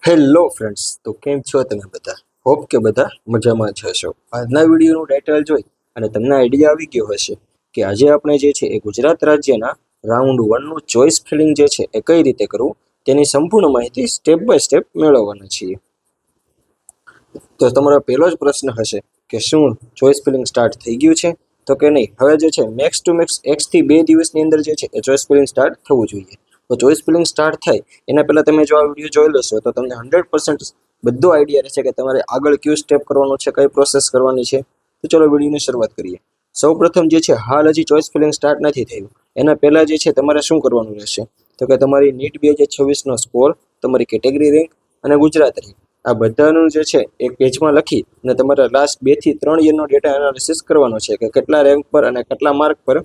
Hello friends, તો કેમ છો તમે બધા? હોપ કે બધા મજામાં જ હશો. આજના વિડીયોનું ટાઇટલ જોઈ અને તમને આઈડિયા આવી ગયો હશે કે આજે આપણે જે છે એ ગુજરાત રાજ્યના રાઉન્ડ 1નું ચોઇસ ફિલિંગ જે છે એ કઈ રીતે કરવું તેની સંપૂર્ણ માહિતી સ્ટેપ બાય સ્ટેપ મેળવવાના છીએ. તો તમારો પહેલો જ પ્રશ્ન હશે કે શું ચોઇસ ફિલિંગ સ્ટાર્ટ થઈ ગયું છે? તો કે નહીં. હવે જે છે મેક્સ ટુ મેક્સ 1 થી 2 દિવસની અંદર જે છે એ ચોઇસ ફિલિંગ સ્ટાર્ટ થવું જોઈએ. તો ચોઇસ ફિલિંગ સ્ટાર્ટ થાય એના પહેલાં તમે જો આ વિડીયો જોઈ લેશો તો તમને 100% બધો આઈડિયા રહેશે કે તમારે આગળ કયું સ્ટેપ કરવાનું છે, કઈ પ્રોસેસ કરવાની છે. તો ચલો વિડીયોની શરૂઆત કરીએ. સૌ પ્રથમ જે છે હાલ હજી ચોઇસ ફિલિંગ સ્ટાર્ટ નથી થયું એના પહેલાં જે છે તમારે શું કરવાનું રહેશે તો કે તમારી નીટ 2026નો સ્કોર, તમારી કેટેગરી રેન્ક અને ગુજરાત રેન્ક આ બધાનું જે છે એક પેજમાં લખી અને તમારે લાસ્ટ 2 થી 3 યરનો ડેટા એનાલિસિસ કરવાનો છે કે કેટલા રેન્ક પર અને કેટલા માર્ક પર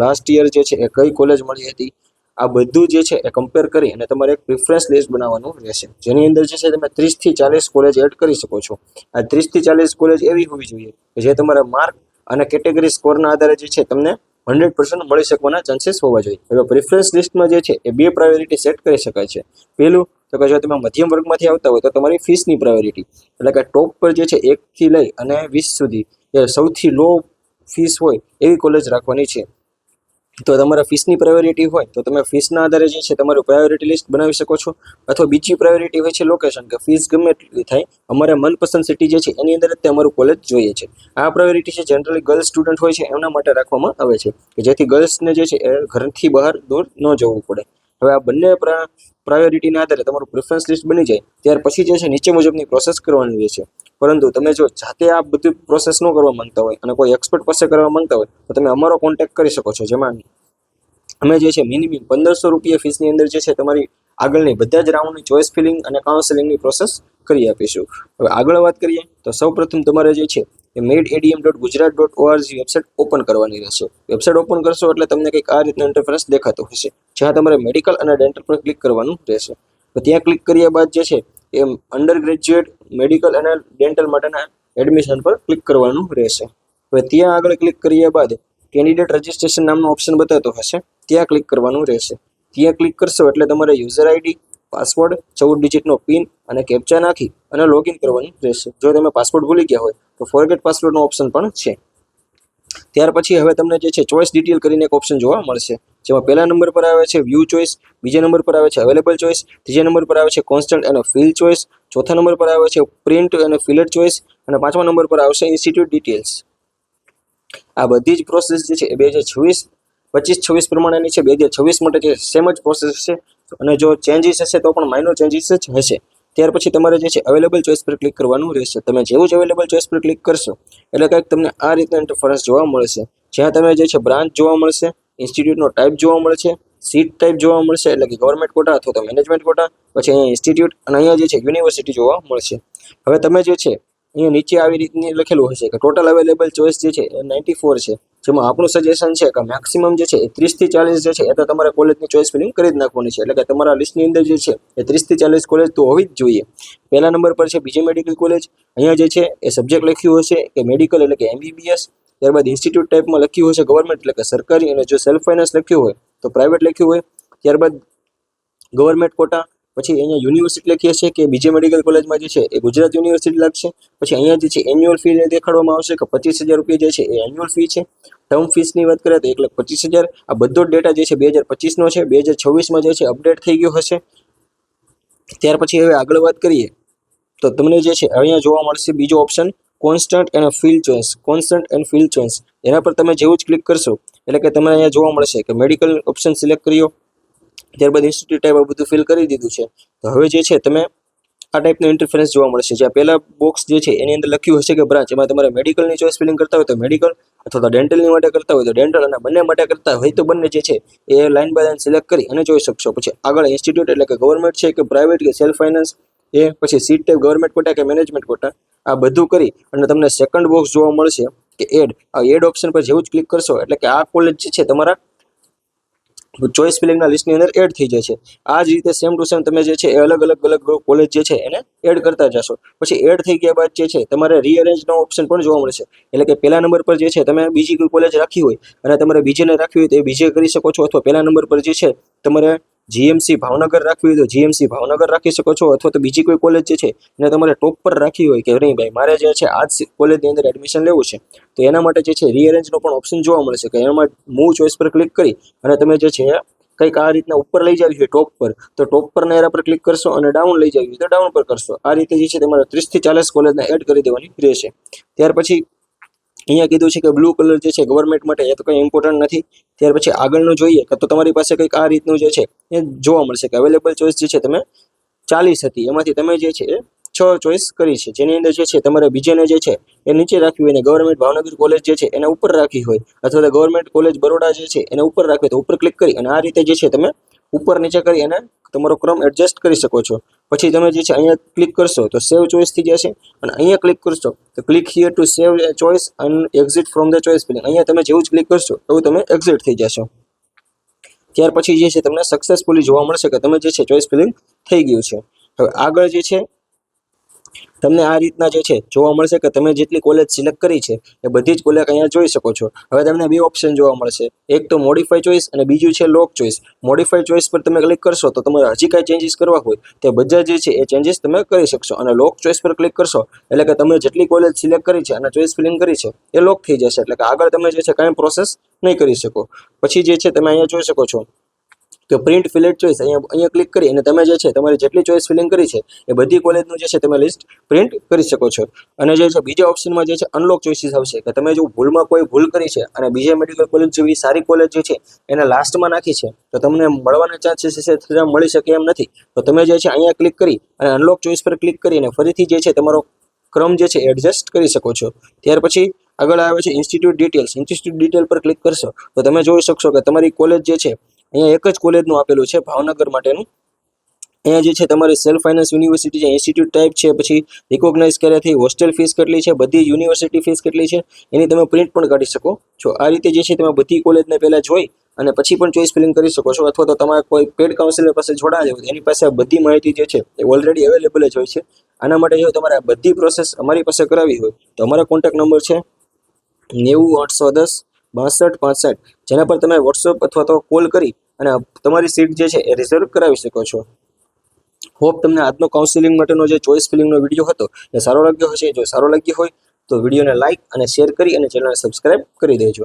લાસ્ટ યર જે છે એ કઈ કોલેજ મળી હતી. આ બધું જે છે એ કમ્પેર કરી અને તમારે એક પ્રિફરન્સ લિસ્ટ બનાવવાનું રહેશે જેની અંદર જે છે તમે 30 થી 40 કોલેજ એડ કરી શકો છો. આ 30 થી 40 કોલેજ એવી હોવી જોઈએ કે જે તમારા માર્ક અને કેટેગરી સ્કોરના આધારે જે છે તમને 100% મળી શકવાના ચાન્સીસ હોવા જોઈએ. હવે પ્રિફરન્સ લિસ્ટમાં જે છે એ 2 પ્રાયોરિટી સેટ કરી શકાય છે. પહેલું તો કે જો તમે મધ્યમ વર્ગમાંથી આવતા હોય તો તમારી ફીસની પ્રાયોરિટી એટલે કે ટોપ પર જે છે 1 થી લઈ અને 20 સુધી એ સૌથી લો ફીસ હોય એવી કોલેજ રાખવાની છે. તો તમારા ફીસની પ્રાયોરિટી હોય તો તમે ફીસના આધારે જે છે તમારું પ્રાયોરિટી લિસ્ટ બનાવી શકો છો. અથવા બીજી પ્રાયોરિટી હોય છે લોકેશન, કે ફીસ ગમે એટલી થાય અમારે મનપસંદ સિટી જે છે એની અંદર જ અમારું કોલેજ જોઈએ છે. આ પ્રાયોરિટી છે જનરલી ગર્લ્સ સ્ટુડન્ટ હોય છે એમના માટે રાખવામાં આવે છે કે જેથી ગર્લ્સને જે છે એ ઘરથી બહાર દૂર ન જવું પડે. હવે આ બંને પ્રાયોરિટીના આધારે તમારું પ્રિફરન્સ લિસ્ટ બની જાય ત્યાર પછી જે છે નીચે મુજબની પ્રોસેસ કરવાની રહેશે. પરંતુ તમે જો જાતે આ બધી પ્રોસેસ ન કરવા માંગતા હોય અને કોઈ એક્સપર્ટ પાસે કરવા માંગતા હોય તો તમે અમારો કોન્ટેક્ટ કરી શકો છો, જેમાં અમે જે છે મિનિમમ 1500 રૂપિયા ફીસની અંદર જે છે તમારી આગળની બધા જ રાઉન્ડની ચોઇસ ફિલિંગ અને કાઉન્સેલિંગની પ્રોસેસ કરી આપીશું. હવે આગળ વાત કરીએ તો સૌપ્રથમ તમારે જે છે એ maidadm.gujarat.org વેબસાઇટ ઓપન કરવાની રહેશે. વેબસાઇટ ઓપન કરશો એટલે તમને કંઈક આ રીતનો ઇન્ટરફેસ દેખાતો હશે, જ્યાં તમારે મેડિકલ અને ડેન્ટલ પર ક્લિક કરવાનું રહેશે. તો ત્યાં ક્લિક કર્યા બાદ જે છે એ અંડર ગ્રેજ્યુએટ મેડિકલ અને ડેન્ટલ માટેના એડમિશન પર ક્લિક કરવાનું રહેશે. હવે ત્યાં આગળ ક્લિક કર્યા બાદ કેન્ડિડેટ રજિસ્ટ્રેશન નામનો ઓપ્શન બતાવતો હશે, ત્યાં ક્લિક કરવાનું રહેશે. ત્યાં ક્લિક કરશો એટલે તમારે યુઝર આઈડી, પાસવર્ડ, 14 ડિજિટનો પિન અને કેપ્ચા નાખી અને લોગિન કરવાનું રહેશે. જો તમે પાસવર્ડ ભૂલી ગયા હોય તો ફોરગેટ પાસવર્ડનો ઓપ્શન પણ છે. ત્યાર પછી હવે તમને જે છે ચોઇસ ડિટેલ કરીને એક ઓપ્શન જોવા મળશે, જેમાં પહેલા નંબર પર આવે છે વ્યૂ ચોઇસ, બીજા નંબર પર આવે છે અવેલેબલ ચોઇસ, ત્રીજા નંબર પર આવે છે કોન્સ્ટન્ટ અને ફિલ ચોઇસ, ચોથા નંબર પર આવે છે પ્રિન્ટ અને ફિલેટ ચોઇસ અને પાંચમા નંબર પર આવશે ઇન્સ્ટિટ્યૂટ ડિટેલ્સ. આ બધી જ પ્રોસેસ જે છે એ 2025-26 પ્રમાણેની છે. 2026 માટે જે સેમ જ પ્રોસેસ છે અને જો ચેન્જીસ હશે તો પણ માઇનોર ચેન્જીસ જ હશે. ત્યાર પછી તમારે જે છે અવેલેબલ ચોઇસ પર ક્લિક કરવાનું રહેશે. તમે જેવું જ અવેલેબલ ચોઇસ પર ક્લિક કરશો એટલે કંઈક તમને આ રીતના ઇન્ટરફરન્સ જોવા મળશે, જ્યાં તમે જે છે બ્રાન્ચ જોવા મળશે, ઇન્સ્ટિટ્યૂટનો ટાઈપ જોવા મળશે, સીટ ટાઈપ જોવા મળશે એટલે કે ગવર્મેન્ટ કોટા અથવા તો મેનેજમેન્ટ કોટા, પછી અહીંયા ઇન્સ્ટિટ્યૂટ અને અહીંયા જે છે યુનિવર્સિટી જોવા મળશે. હવે તમે જે છે અહીંયા નીચે આવી રીતની લખેલું હશે કે ટોટલ અવેલેબલ ચોઇસ જે છે એ 94 છે, જેમાં આપણું સજેશન છે કે મેક્સિમમ જે છે એ 30 થી 40 જે છે એ તો તમારે કોલેજની ચોઇસ ફિલિંગ કરી જ નાખવાની છે. એટલે કે તમારા લિસ્ટની અંદર જે છે એ 30 થી 40 કોલેજ તો હોવી જ જોઈએ. પહેલા નંબર પર છે બીજી મેડિકલ કોલેજ, અહીંયા જે છે એ સબ્જેક્ટ લખ્યું હશે કે મેડિકલ એટલે કે MBBS. ત્યારબાદ ઇન્સ્ટિટ્યૂટ ટાઈપમાં લખ્યું હશે ગવર્મેન્ટ એટલે કે સરકારી, અને જો સેલ્ફ ફાઇનાન્સ લખ્યું હોય તો પ્રાઇવેટ લખ્યું હોય. ત્યારબાદ ગવર્મેન્ટ કોટા, પછી અહીંયા યુનિવર્સિટી લખી હશે કે બીજી મેડિકલ કોલેજમાં જે છે એ ગુજરાત યુનિવર્સિટી લાગશે. પછી અહીંયા જે છે એન્યુઅલ ફી દેખાડવામાં આવશે કે 25,000 રૂપિયા જે છે એ એન્યુઅલ ફી છે. ટર્મ ફીસની વાત કરીએ તો 1,25,000. આ બધો જ ડેટા જે છે 2025નો છે, 2026માં જે છે અપડેટ થઈ ગયો હશે. ત્યાર પછી હવે આગળ વાત કરીએ તો તમને જે છે અહીંયા જોવા મળશે બીજો option constant and fill choice. Constant and fill choice એના પર તમે જેવું જ ક્લિક કરશો એટલે કે તમને અહીંયા જોવા મળશે કે મેડિકલ ઓપ્શન સિલેક્ટ કર્યો, ત્યારબાદ ઇન્સ્ટિટ્યૂટ ટાઈપ આ બધું ફિલ કરી દીધું છે. તો હવે જે છે તમે આ ટાઈપનો ઇન્ટરફેરન્સ જોવા મળશે, જ્યાં પહેલા બોક્સ જે છે એની અંદર લખ્યું હશે કે બ્રાન્ચ, એમાં તમારે મેડિકલની ચોઇસ ફિલિંગ કરતા હોય તો મેડિકલ અથવા તો ડેન્ટલની માટે કરતા હોય તો ડેન્ટલ, અને બંને માટે કરતા હોય તો બંને જે છે એ લાઇન બાય લાઇન સિલેક્ટ કરી અને જોઈ શકશો. પછી આગળ ઇન્સ્ટિટ્યૂટ એટલે કે ગવર્મેન્ટ છે કે પ્રાઇવેટ કે સેલ્ફ ફાઇનાન્સ, એ પછી સીટ ટાઈપ ગવર્મેન્ટ કોટા કે મેનેજમેન્ટ કોટા, આ બધું કરી અને તમને સેકન્ડ બોક્સ જોવા મળશે કે એડ. આ એડ ઓપ્શન પર જેવું જ ક્લિક કરશો એટલે કે આ કોલેજ જે છે તમારા ચોઇસ ફિલિંગના લિસ્ટની અંદર એડ થઈ જાય છે. આ જ રીતે સેમ ટુ સેમ તમે જે છે એ અલગ અલગ કોલેજ જે છે એને એડ કરતા જશો. પછી એડ થઈ ગયા બાદ જે છે તમારે રીઅરેન્જનો ઓપ્શન પણ જોવા મળશે, એટલે કે પહેલા નંબર પર જે છે તમે બીજી કોઈ કોલેજ રાખી હોય અને તમારે બીજેને રાખવી હોય તો એ બીજે કરી શકો છો, અથવા પહેલા નંબર પર જે છે તમારે જીએમસી ભાવનગર રાખવી હોય તો જીએમસી ભાવનગર રાખી શકો છો, અથવા તો બીજી કોઈ કોલેજ જે છે એને તમારે ટોપ પર રાખવી હોય કે નહીં ભાઈ મારે જે છે આ જ કોલેજની અંદર એડમિશન લેવું છે, તો એના માટે જે છે રીઅરેન્જનો પણ ઓપ્શન જોવા મળશે કે એમાં મૂવ ચોઈસ પર ક્લિક કરી અને તમે જે છે કંઈક આ રીતના ઉપર લઈ જાવી છે ટોપ પર, તો ટોપ પરના એરા પર ક્લિક કરશો અને ડાઉન લઈ જાવી તો ડાઉન પર કરશો. આ રીતે જે છે તમારે 30 થી 40 કોલેજને એડ કરી દેવાની રહેશે. ત્યાર પછી અહીંયા કીધું છે કે બ્લુ કલર જે છે ગવર્મેન્ટ માટે, એ તો કંઈ ઇમ્પોર્ટન્ટ નથી. ત્યાર પછી આગળનું જોઈએ તો તમારી પાસે કંઈક આ રીતનું જે છે એ જોવા મળશે કે અવેલેબલ ચોઈસ જે છે તમે 40 હતી, એમાંથી તમે જે છે એ 6 ચોઈસ કરી છે, જેની અંદર જે છે તમારે બીજેને જે છે એ નીચે રાખવી હોય અને ગવર્મેન્ટ ભાવનગર કોલેજ જે છે એને ઉપર રાખવી હોય, અથવા તો ગવર્મેન્ટ કોલેજ બરોડા જે છે એને ઉપર રાખવી તો ઉપર ક્લિક કરી અને આ રીતે જે છે તમે ઉપર નીચે કરી અને તમારો ક્રમ એડજસ્ટ કરી શકો છો. પછી તમે જે છે અહીંયા ક્લિક કરશો તો સેવ ચોઈસ થઈ જશે અને અહીંયા ક્લિક કરશો તો click here to save choice અને exit from the choice filling, અહીંયા તમે જેવું જ ક્લિક કરશો એવું તમે એક્ઝિટ થઈ જશો. ત્યાર પછી જે છે તમને સક્સેસફુલી જોવા મળશે કે તમે જે છે ચોઈસ ફિલિંગ થઈ ગયું છે. હવે આગળ જે છે તમને આ રીતના જે છે જોવા મળશે કે તમે જેટલી કોલેજ સિલેક્ટ કરી છે એ બધી જ કોલેજ અહીંયા જોઈ શકો છો. હવે તમને બે ઓપ્શન જોવા મળશે, એક તો મોડિફાઈ ચોઈસ અને બીજું છે લોક ચોઈસ. મોડિફાઈ ચોઈસ પર તમે ક્લિક કરશો તો તમારે હજી કાંઈ ચેન્જીસ કરવા હોય તે બધા જે છે એ ચેન્જીસ તમે કરી શકશો, અને લોક ચોઈસ પર ક્લિક કરશો એટલે કે તમે જેટલી કોલેજ સિલેક્ટ કરી છે અને ચોઈસ ફિલિંગ કરી છે એ લોક થઈ જશે, એટલે કે આગળ તમે જે છે કાંઈ પ્રોસેસ નહીં કરી શકો. પછી જે છે તમે અહીંયા જોઈ શકો છો કે પ્રિન્ટ ફિલેટ ચોઈસ, અહીંયા ક્લિક કરી અને તમે જે છે તમારી જેટલી ચોઈસ ફિલિંગ કરી છે એ બધી કોલેજનું જે છે તમે લિસ્ટ પ્રિન્ટ કરી શકો છો. અને જે છે બીજા ઓપ્શનમાં જે છે અનલોક ચોઈસીસ આવશે કે તમે જો ભૂલમાં કોઈ ભૂલ કરી છે અને બીજા મેડિકલ કોલેજ જેવી સારી કોલેજ જે છે એને લાસ્ટમાં નાખી છે તો તમને મળવાના ચાન્સીસ છે થોડા મળી શકે એમ નથી, તો તમે જે છે અહીંયા ક્લિક કરી અને અનલોક ચોઈસ પર ક્લિક કરીને ફરીથી જે છે તમારો ક્રમ જે છે એડજસ્ટ કરી શકો છો. ત્યાર પછી આગળ આવે છે ઇન્સ્ટિટ્યૂટ ડિટેલ્સ. ઇન્સ્ટિટ્યૂટ ડિટેલ પર ક્લિક કરશો તો તમે જોઈ શકશો કે તમારી કોલેજ જે છે અહીંયા એક જ કોલેજનું આપેલું છે ભાવનગર માટેનું. અહીંયા જે છે તમારી સેલ્ફ ફાઇનાન્સ યુનિવર્સિટી છે, ઇન્સ્ટિટ્યૂટ ટાઈપ છે, પછી રિકોગ્નાઇઝ કર્યાથી હોસ્ટેલ ફીસ કેટલી છે, બધી યુનિવર્સિટી ફીસ કેટલી છે એની તમે પ્રિન્ટ પણ કાઢી શકો છો. આ રીતે જે છે તમે બધી કોલેજને પહેલાં જોઈ અને પછી પણ ચોઈસ ફિલિંગ કરી શકો છો, અથવા તો તમારે કોઈ પેડ કાઉન્સિલર પાસે જોડાયા હોય એની પાસે આ બધી માહિતી જે છે એ ઓલરેડી અવેલેબલ જ હોય છે. આના માટે જો તમારે આ બધી પ્રોસેસ અમારી પાસે કરાવી હોય તો અમારો કોન્ટેક્ટ નંબર છે 90 810 62 65, જેના પર તમે વોટ્સઅપ અથવા તો કોલ કરી અને તમારી સીટ જે છે એ રિઝર્વ કરાવી શકો છો. હોપ તમને આજનો કાઉન્સિલિંગ માટેનો જે ચોઈસ ફિલિંગનો વિડીયો હતો એ સારો લાગ્યો હશે. જો સારો લાગ્યો હોય તો વિડીયોને લાઇક અને શેર કરી અને ચેનલને સબસ્ક્રાઇબ કરી દેજો.